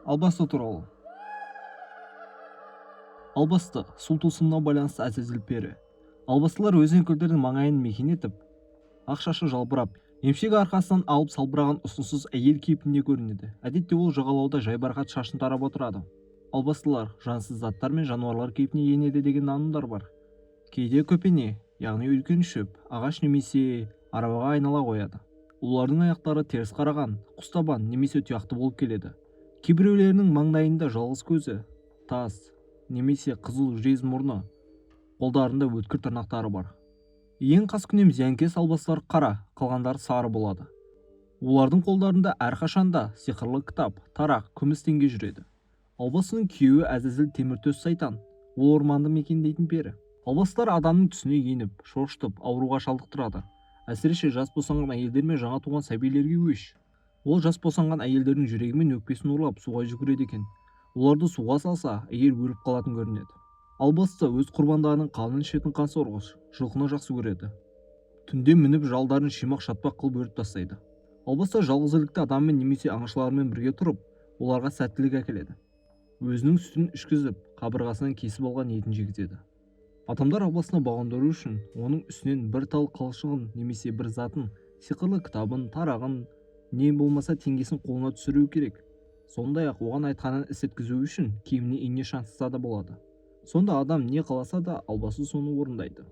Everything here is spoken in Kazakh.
Албасты туралы. Албасты су тылсымына байланысты әзәзіл пері. Албастылар өзен көлдердің маңайын мекен етіп, ақ шашы жалбырап, емшегі арқасынан алып салбыраған ұсынсыз әйел кейпінде көрінеді. Әдетте ол жағалауда жайбарқат шашын тарап отырады. Албастылар жансыз заттар мен жануарлар кейпіне енеді деген нанымдар бар. Кейде көпене, яғни үлкен шөп, ағаш немесе арбаға айнала қояды. Олардың аяқтары теріс қараған, құстабан немесе тұяқты болып келеді. Кейбіреулерінің маңдайында жалғыз көзі, тас немесе қызыл жез мұрны, қолдарында өткір тырнақтары бар. Ең қаскүнем зиянкес албастылар қара, қалғандары сары болады. Олардың қолдарында әрқашанда сиқырлы кітап, тарақ, күміс теңге жүреді. Албастының күйеуі әзәзіл теміртөс сайтан, ол орманды мекендейтін пері. Албастылар адамның түсіне еніп, шошытып, ауруға шалдықтырады. Әсіресе жас босанған әйелдер мен жаңа туған сәбилерге өш. Ол жас босанған әйелдердің жүрегі мен өкпесін ұрлап суға жүгіреді екен. Оларды суға салса, әйел өліп қалатын көрінеді. Албасты өз құрбандарының қанын ішетін қансорғыш, жылқыны жақсы көреді. Түнде мініп жалдарын шимақ шатпақ қылып өріп тастайды. Албасты жалғызілікті адаммен немесе аңшылармен бірге тұрып, оларға сәттілік әкеледі. Өзінің сүтін ішкізіп, қабырғасынан кесіп алған етін жегізеді. Адамдар албастыны бағындыру үшін оның үстінен бір тал қылшығын немесе бір затын, сиқырлы кітабын, тарағын, не болмаса теңгесін қолына түсіру керек. Сондай-ақ оған айтқанын іс еткізу үшін киіміне ине шаншыса да болады. Сонда адам не қаласа да албасты соны орындайды.